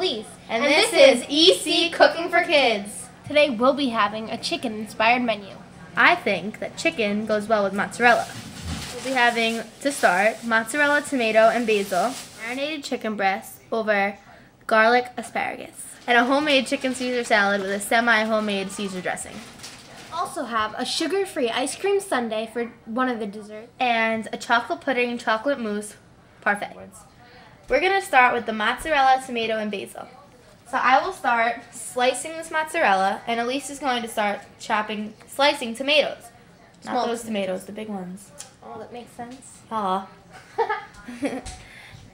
Elise. And this is EC Cooking for Kids. Today we'll be having a chicken-inspired menu. I think that chicken goes well with mozzarella. We'll be having, to start, mozzarella, tomato, and basil, marinated chicken breast over garlic asparagus, and a homemade chicken Caesar salad with a semi-homemade Caesar dressing. Also have a sugar-free ice cream sundae for one of the desserts. And a chocolate pudding chocolate mousse parfait. We're going to start with the mozzarella, tomato, and basil. So I will start slicing this mozzarella, and Elise is going to start slicing tomatoes. Not those tomatoes, the big ones. Oh, that makes sense. Aw.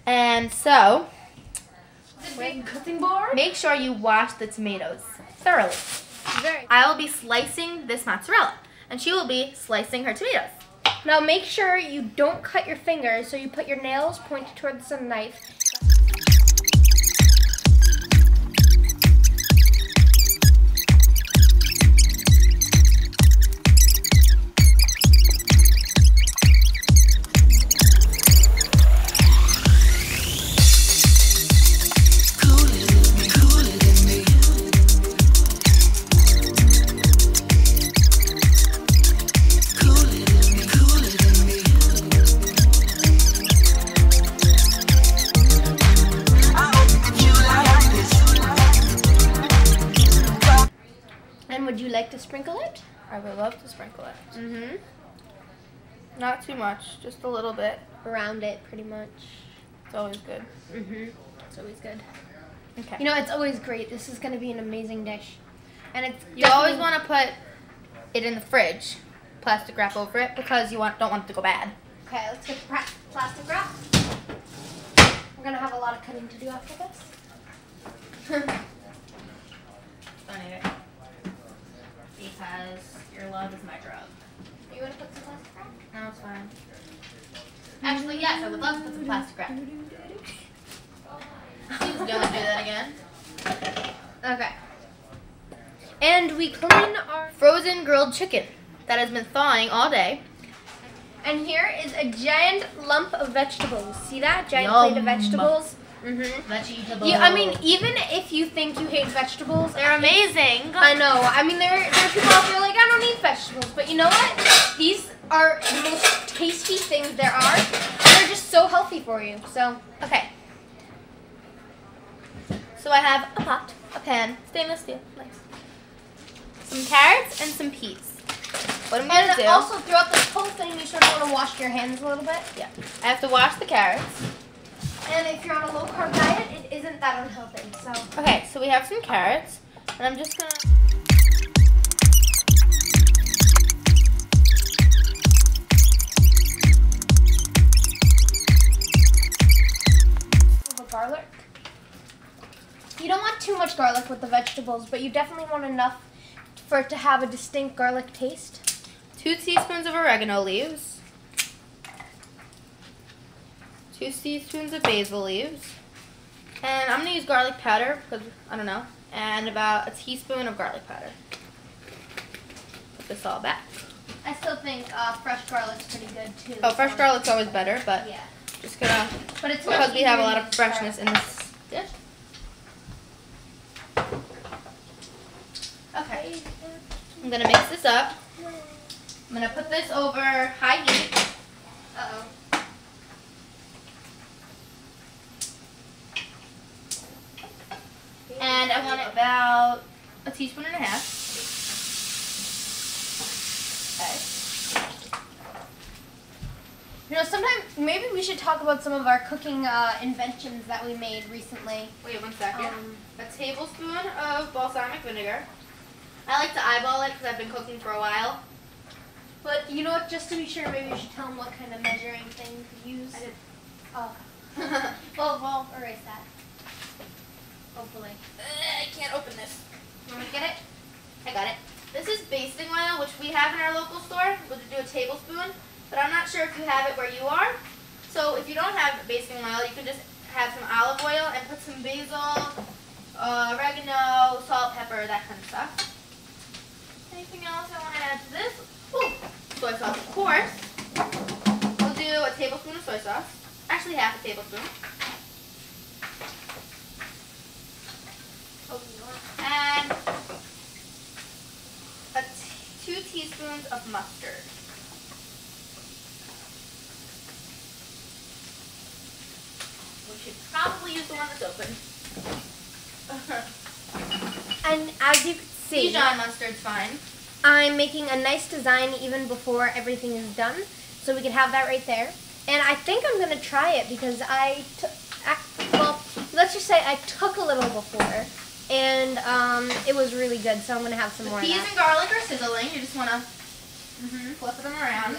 And so, Big cutting board. make sure you wash the tomatoes thoroughly. I will be slicing this mozzarella, and she will be slicing her tomatoes. Now make sure you don't cut your fingers, so you put your nails pointed towards the knife. And would you like to sprinkle it? I would love to sprinkle it. Not too much, just a little bit. Around it, pretty much. It's always good. It's always good. Okay. You know, it's always great. This is going to be an amazing dish. And it's You always want to put it in the fridge, plastic wrap over it, because you don't want it to go bad. Okay, let's get the plastic wrap. We're going to have a lot of cutting to do after this. Funny, because your love is my drug. You want to put some plastic wrap? No, it's fine. Actually, yes, I would love to put some plastic wrap. She's gonna do that again. Okay. And we clean our... Frozen grilled chicken that has been thawing all day. And here is a giant lump of vegetables. See that? Giant plate of vegetables. Vegetables. I mean, even if you think you hate vegetables, They're amazing. I know. I mean, there are people out there like, I don't eat vegetables. But you know what? These are the most tasty things there are. And they're just so healthy for you. So, Okay. So I have a pot, a pan, stainless steel, nice. Some carrots and some peas. What I'm going to do... also, throughout this whole thing, you sort of want to wash your hands a little bit. Yeah. I have to wash the carrots. And if you're on a low-carb diet, it isn't that unhealthy. So. Okay, so we have some carrots, and I'm just going to... Garlic. You don't want too much garlic with the vegetables, but you definitely want enough for it to have a distinct garlic taste. 2 teaspoons of oregano leaves. 2 teaspoons of basil leaves. And I'm going to use garlic powder, because, I don't know, and about a teaspoon of garlic powder. Put this all back. I still think fresh garlic's pretty good, too. Oh, fresh garlic's always better, but Yeah. just gonna... But it's Because we have a lot of freshness in this dish. Okay. I'm gonna mix this up. I'm gonna put this over high heat. Uh-oh. And I want about a teaspoon and a half. Okay. You know, sometimes maybe we should talk about some of our cooking inventions that we made recently. Wait 1 second. A tablespoon of balsamic vinegar. I like to eyeball it because I've been cooking for a while. But you know what? Just to be sure, maybe you should tell them what kind of measuring thing to use. I did. Oh. Well, we'll erase that. Hopefully. I can't open this. You want me to get it? I got it. This is basting oil, which we have in our local store. We'll do a tablespoon, but I'm not sure if you have it where you are. So if you don't have basting oil, you can just have some olive oil and put some basil, oregano, salt, pepper, that kind of stuff. Anything else I want to add to this? Ooh, soy sauce, of course. We'll do a tablespoon of soy sauce. Actually, half a tablespoon. And 2 teaspoons of mustard. We should probably use the one that's open. And as you can see, Dijon mustard's fine. I'm making a nice design even before everything is done, so we can have that right there. And I think I'm going to try it because well, let's just say I took a little before, and it was really good, so I'm going to have some more of Peas that. and garlic are sizzling. You just want to flip them around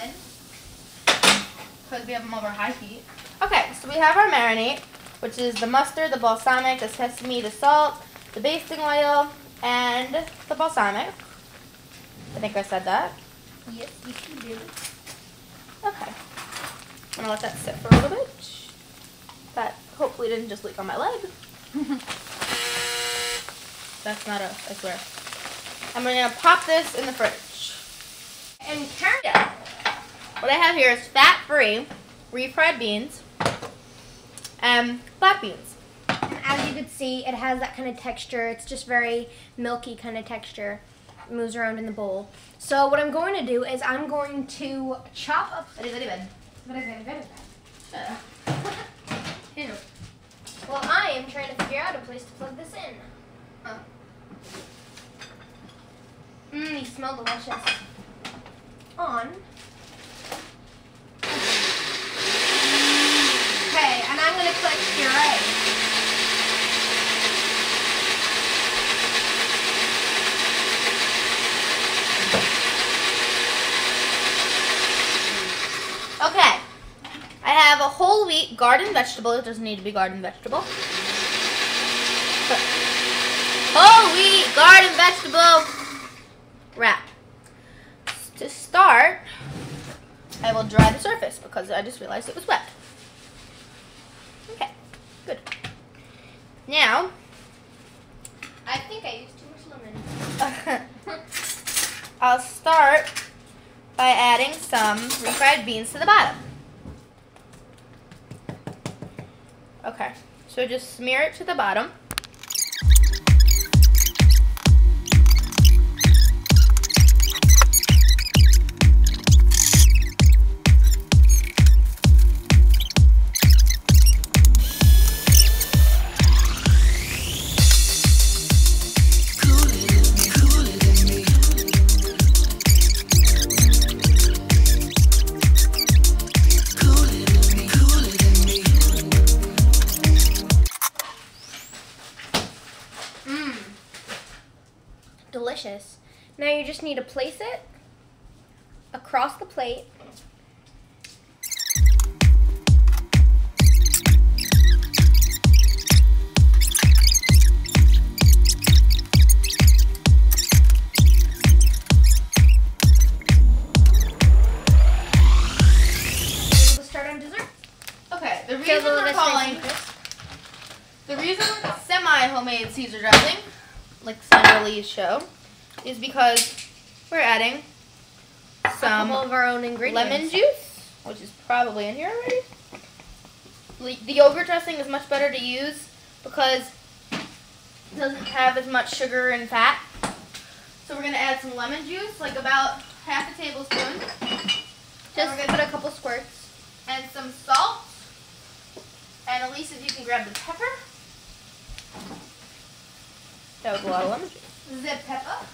because we have them over high heat. Okay, so we have our marinade, which is the mustard, the balsamic, the sesame, the salt, the basting oil, and the balsamic. I think I said that. Yes, you did. Okay. I'm going to let that sit for a little bit. That hopefully didn't just leak on my leg. That's not us, I swear. I'm going to pop this in the fridge. And carrot. Yeah. What I have here is fat-free refried beans and black beans. And as you can see, it has that kind of texture. It's just very milky kind of texture. It moves around in the bowl. So what I'm going to do is I'm going to chop up. Well, I am trying to figure out a place to plug this in. Mmm, you smell delicious. On. Okay, and I'm going to click puree. Okay. I have a whole wheat garden vegetable. It doesn't need to be garden vegetable. Whole wheat garden vegetable wrap. To start, I will dry the surface because I just realized it was wet. Okay, good. Now, I think I used too much lemon. I'll start by adding some refried beans to the bottom. Okay, so just smear it to the bottom. Delicious. Now you just need to place it across the plate. We'll start on dessert. Okay, the reason semi-homemade Caesar dressing, like Sandra Lee's show, is because we're adding some of our own ingredients. lemon juice, which is probably in here already. The yogurt dressing is much better to use because it doesn't have as much sugar and fat. So we're going to add some lemon juice, like about half a tablespoon. Just we're gonna put a couple squirts. And some salt. And Elise, if you can grab the pepper. That was a lot of lemon juice. The pepper.